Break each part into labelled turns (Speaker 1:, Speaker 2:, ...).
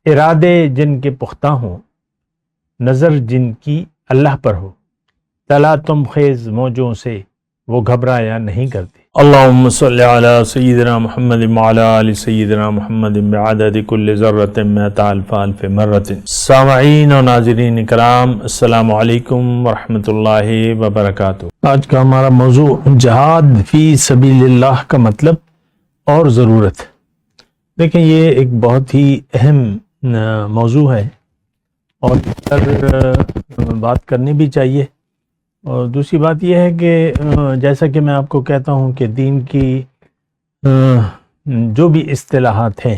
Speaker 1: ارادے جن کے پختہ ہوں، نظر جن کی اللہ پر ہو، تلا تم خیز موجوں سے وہ گھبرایا نہیں کرتے۔ اللہم صلی علی سیدنا محمد وعلی آل سیدنا محمد بعدد کل ذرۃ مئۃ الف الف مرۃ۔ سامعین و ناظرین کرام، السلام علیکم ورحمۃ اللہ وبرکاتہ۔ آج کا ہمارا موضوع جہاد فی سبیل اللہ کا مطلب اور ضرورت۔ دیکھیں، یہ ایک بہت ہی اہم موضوع ہے اور اس پر بات کرنی بھی چاہیے۔ اور دوسری بات یہ ہے کہ جیسا کہ میں آپ کو کہتا ہوں کہ دین کی جو بھی اصطلاحات ہیں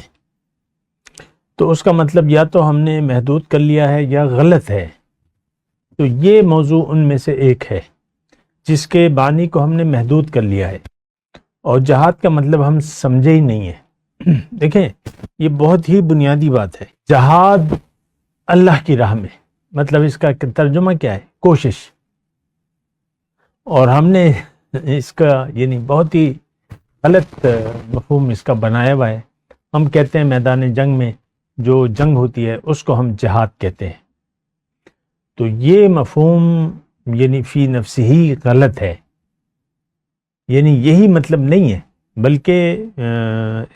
Speaker 1: تو اس کا مطلب یا تو ہم نے محدود کر لیا ہے یا غلط ہے۔ تو یہ موضوع ان میں سے ایک ہے جس کے بانی کو ہم نے محدود کر لیا ہے، اور جہاد کا مطلب ہم سمجھے ہی نہیں ہے۔ دیکھیں، یہ بہت ہی بنیادی بات ہے۔ جہاد اللہ کی راہ میں، مطلب اس کا ترجمہ کیا ہے؟ کوشش۔ اور ہم نے اس کا بہت ہی غلط مفہوم اس کا بنایا ہوا ہے۔ ہم کہتے ہیں میدان جنگ میں جو جنگ ہوتی ہے اس کو ہم جہاد کہتے ہیں۔ تو یہ مفہوم فی نفسہ ہی غلط ہے، یہی مطلب نہیں ہے، بلکہ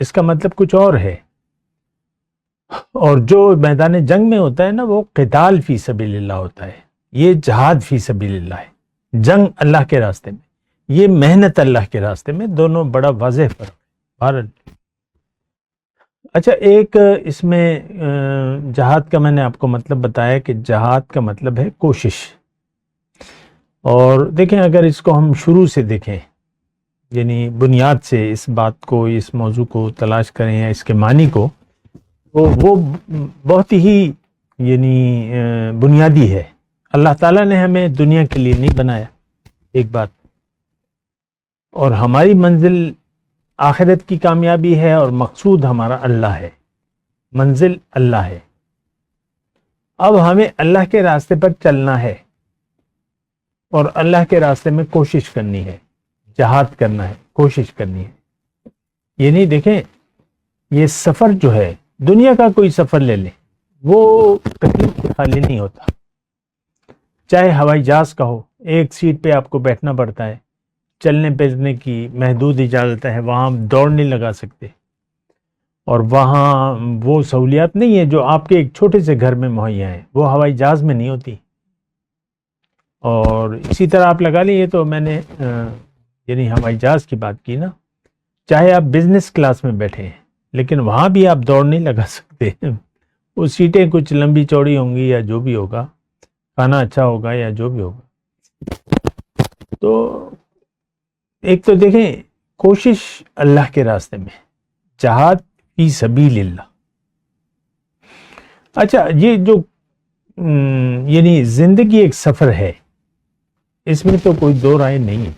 Speaker 1: اس کا مطلب کچھ اور ہے۔ اور جو میدان جنگ میں ہوتا ہے نا، وہ قتال فی سبیل اللہ ہوتا ہے، یہ جہاد فی سبیل اللہ ہے۔ جنگ اللہ کے راستے میں، یہ محنت اللہ کے راستے میں، دونوں بڑا واضح فرق ہے۔ اچھا، ایک اس میں جہاد کا میں نے آپ کو مطلب بتایا کہ جہاد کا مطلب ہے کوشش۔ اور دیکھیں، اگر اس کو ہم شروع سے دیکھیں، بنیاد سے اس بات کو، اس موضوع کو تلاش کریں یا اس کے معنی کو، وہ بہت ہی بنیادی ہے۔ اللہ تعالیٰ نے ہمیں دنیا کے لیے نہیں بنایا، ایک بات، اور ہماری منزل آخرت کی کامیابی ہے، اور مقصود ہمارا اللہ ہے، منزل اللہ ہے۔ اب ہمیں اللہ کے راستے پر چلنا ہے اور اللہ کے راستے میں کوشش کرنی ہے، جہاد کرنا ہے، کوشش کرنی ہے۔ دیکھیں، یہ سفر جو ہے، دنیا کا کوئی سفر لے لیں، وہ تکلیف سے خالی نہیں ہوتا۔ چاہے ہوائی جہاز کا ہو، ایک سیٹ پہ آپ کو بیٹھنا پڑتا ہے، چلنے پھرنے کی محدود اجازت ہے، وہاں دوڑ نہیں لگا سکتے، اور وہاں وہ سہولیات نہیں ہے جو آپ کے ایک چھوٹے سے گھر میں مہیا ہیں، وہ ہوائی جہاز میں نہیں ہوتی۔ اور اسی طرح آپ لگا لیں، یہ تو میں نے ہوائی جہاز کی بات کی نا، چاہے آپ بزنس کلاس میں بیٹھے ہیں، لیکن وہاں بھی آپ دوڑ نہیں لگا سکتے۔ وہ سیٹیں کچھ لمبی چوڑی ہوں گی یا جو بھی ہوگا، کھانا اچھا ہوگا یا جو بھی ہوگا۔ تو ایک تو دیکھیں، کوشش اللہ کے راستے میں، جہاد فی سبیل اللہ۔ اچھا، یہ جو زندگی ایک سفر ہے، اس میں تو کوئی دو رائے نہیں ہے۔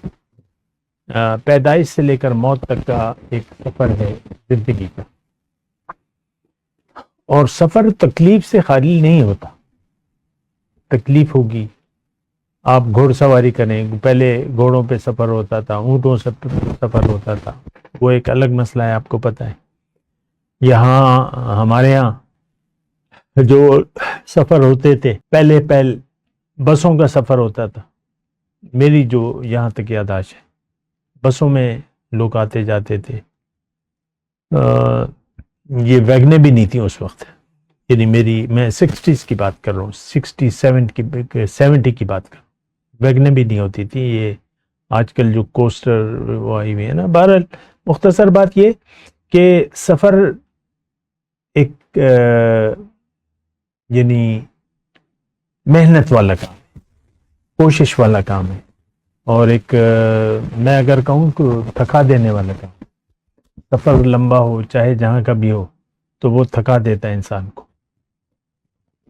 Speaker 1: پیدائش سے لے کر موت تک کا ایک سفر ہے زندگی کا، اور سفر تکلیف سے خالی نہیں ہوتا۔ تکلیف ہوگی، آپ گھوڑ سواری کریں، پہلے گھوڑوں پہ سفر ہوتا تھا، اونٹوں سے سفر ہوتا تھا، وہ ایک الگ مسئلہ ہے، آپ کو پتہ ہے۔ یہاں ہمارے یہاں جو سفر ہوتے تھے، پہلے بسوں کا سفر ہوتا تھا۔ میری جو یہاں تک یادداشت ہے، بسوں میں لوگ آتے جاتے تھے۔ یہ ویگنیں بھی نہیں تھیں اس وقت، میں 60s کی بات کر رہا ہوں، 70 کی بات کر رہا ہوں۔ ویگنیں بھی نہیں ہوتی تھی، یہ آج کل جو کوسٹر وہ آئی ہوئی ہے نا۔ بہرحال مختصر بات یہ کہ سفر ایک محنت والا کام ہے، کوشش والا کام ہے، اور ایک میں اگر کہوں کہ تھکا دینے والا کام۔ سفر لمبا ہو، چاہے جہاں کا بھی ہو، تو وہ تھکا دیتا ہے انسان کو۔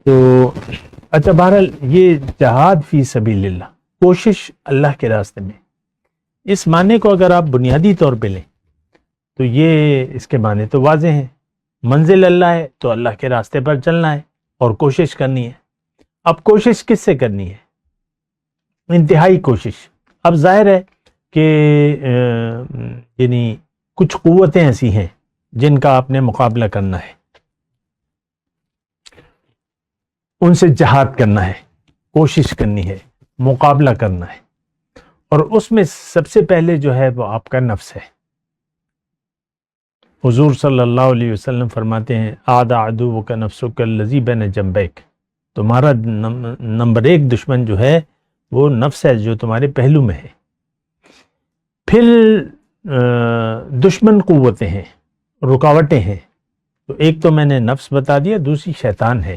Speaker 1: تو اچھا، بہرحال یہ جہاد فی سبیل اللہ، کوشش اللہ کے راستے میں، اس معنی کو اگر آپ بنیادی طور پہ لیں تو یہ اس کے معنی تو واضح ہیں۔ منزل اللہ ہے تو اللہ کے راستے پر چلنا ہے اور کوشش کرنی ہے۔ اب کوشش کس سے کرنی ہے؟ انتہائی کوشش۔ اب ظاہر ہے کہ کچھ قوتیں ایسی ہیں جن کا آپ نے مقابلہ کرنا ہے، ان سے جہاد کرنا ہے، کوشش کرنی ہے، مقابلہ کرنا ہے، اور اس میں سب سے پہلے جو ہے وہ آپ کا نفس ہے۔ حضور صلی اللہ علیہ وسلم فرماتے ہیں آدھا عدوک نفسک الذی بین جنبیک، تمہارا نمبر ایک دشمن جو ہے وہ نفس ہے جو تمہارے پہلو میں ہے۔ پھر دشمن قوتیں ہیں، رکاوٹیں ہیں، تو ایک تو میں نے نفس بتا دیا، دوسری شیطان ہے۔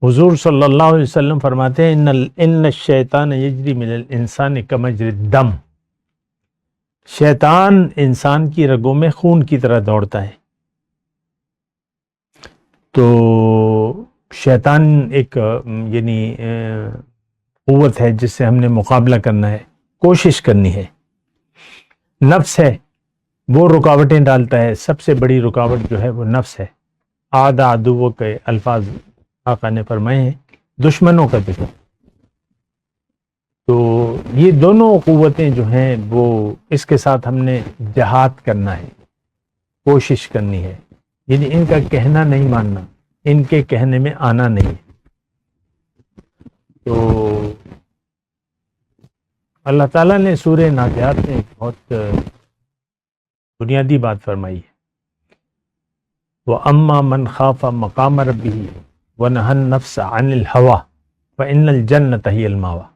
Speaker 1: حضور صلی اللہ علیہ وسلم فرماتے ہیں ان الشیطان یجری من الانسان کمجری الدم، شیطان انسان کی رگوں میں خون کی طرح دوڑتا ہے۔ تو شیطان ایک یعنی قوت ہے جس سے ہم نے مقابلہ کرنا ہے، کوشش کرنی ہے۔ نفس ہے، وہ رکاوٹیں ڈالتا ہے، سب سے بڑی رکاوٹ جو ہے وہ نفس ہے۔ آدھا عدو کے الفاظ آقا نے فرمائے ہیں، دشمنوں کا دشمن۔ تو یہ دونوں قوتیں جو ہیں وہ اس کے ساتھ ہم نے جہاد کرنا ہے، کوشش کرنی ہے، یعنی ان کا کہنا نہیں ماننا، ان کے کہنے میں آنا نہیں۔ تو اللہ تعالیٰ نے سورہ نازعات میں ایک بہت بنیادی بات فرمائی ہے، وَأَمَّا مَنْ خَافَ مَقَامَ رَبِّهِ وَنَهَى النَّفْسَ عَنِ الْهَوَىٰ فَإِنَّ الْجَنَّةَ هِيَ الْمَأْوَىٰ،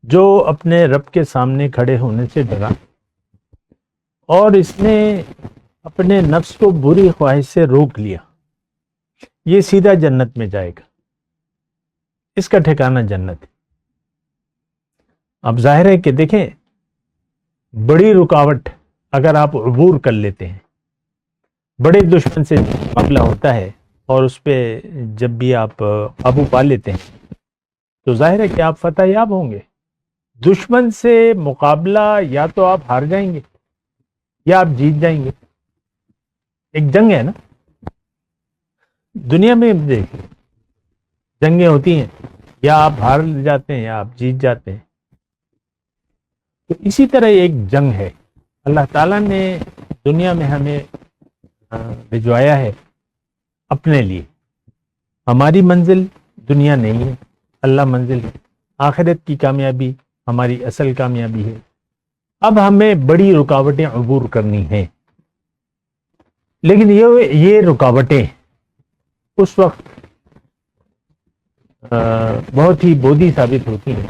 Speaker 1: جو اپنے رب کے سامنے کھڑے ہونے سے ڈرا اور اس نے اپنے نفس کو بری خواہش سے روک لیا، یہ سیدھا جنت میں جائے گا، اس کا ٹھکانہ جنت ہے۔ اب ظاہر ہے کہ دیکھیں، بڑی رکاوٹ اگر آپ عبور کر لیتے ہیں، بڑے دشمن سے مقابلہ ہوتا ہے اور اس پہ جب بھی آپ قابو پا لیتے ہیں تو ظاہر ہے کہ آپ فتح یاب ہوں گے۔ دشمن سے مقابلہ یا تو آپ ہار جائیں گے یا آپ جیت جائیں گے، ایک جنگ ہے نا دنیا میں، دیکھیں جنگیں ہوتی ہیں، یا آپ ہار جاتے ہیں یا آپ جیت جاتے ہیں۔ تو اسی طرح ایک جنگ ہے، اللہ تعالیٰ نے دنیا میں ہمیں بھجوایا ہے اپنے لیے۔ ہماری منزل دنیا نہیں ہے، اللہ منزل ہے، آخرت کی کامیابی ہماری اصل کامیابی ہے۔ اب ہمیں بڑی رکاوٹیں عبور کرنی ہیں، لیکن یہ رکاوٹیں اس وقت بہت ہی بودھی ثابت ہوتی ہیں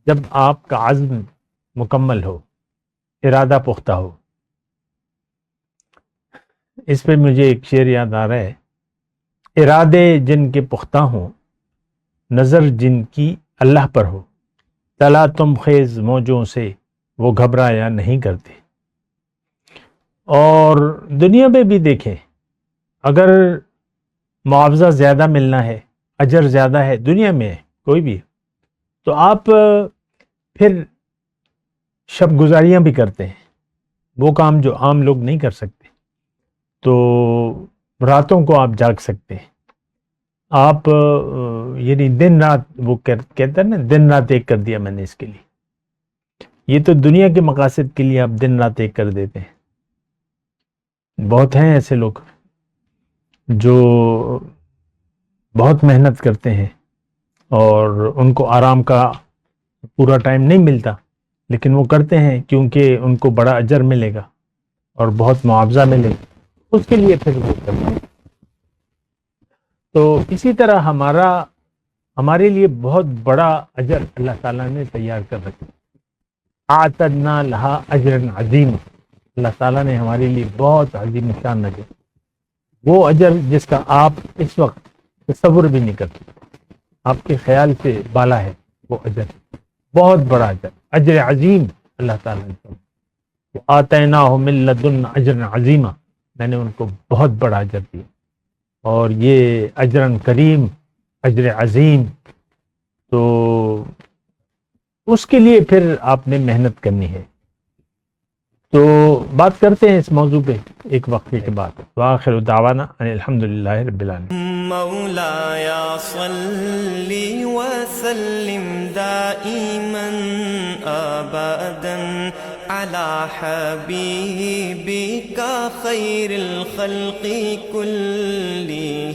Speaker 1: جب آپ کا عزم مکمل ہو، ارادہ پختہ ہو۔ اس پہ مجھے ایک شعر یاد آ رہا ہے، ارادے جن کے پختہ ہوں، نظر جن کی اللہ پر ہو، تلا تم خیز موجوں سے وہ گھبرایا نہیں کرتے۔ اور دنیا میں بھی دیکھیں، اگر معاوضہ زیادہ ملنا ہے، اجر زیادہ ہے دنیا میں کوئی بھی، تو آپ پھر شب گزاریاں بھی کرتے ہیں، وہ کام جو عام لوگ نہیں کر سکتے۔ تو راتوں کو آپ جاگ سکتے ہیں، آپ یعنی دن رات، وہ کہتے ہیں نا دن رات ایک کر دیا میں نے اس کے لیے۔ یہ تو دنیا کے مقاصد کے لیے آپ دن رات ایک کر دیتے ہیں۔ بہت ہیں ایسے لوگ جو بہت محنت کرتے ہیں اور ان کو آرام کا پورا ٹائم نہیں ملتا، لیکن وہ کرتے ہیں کیونکہ ان کو بڑا اجر ملے گا اور بہت معاوضہ ملے گا، اس کے لیے پھر وہ کرتے ہیں۔ تو اسی طرح ہمارے لیے بہت بڑا اجر اللہ تعالیٰ نے تیار کر رکھا، اعتدنا لہا اجرا عظیم، اللہ تعالیٰ نے ہمارے لیے بہت عظیم شان اجر، وہ اجر جس کا آپ اس وقت تصور بھی نہیں کرتے، آپ کے خیال سے بالا ہے، وہ اجر بہت بڑا اجر، اجر عظیم اللہ تعالیٰ نے آتیناہ من لدنا اجرا عظیما، میں نے ان کو بہت بڑا اجر دیا، اور یہ اجرن کریم، اجر عظیم، تو اس کے لیے پھر آپ نے محنت کرنی ہے۔ تو بات کرتے ہیں اس موضوع پہ ایک وقفے کے بعد۔ وآخر دعوانا ان الحمدللہ رب العالمین۔
Speaker 2: مولاي صل وسلم دائما ابدا على حبيبك خير الخلق كلهم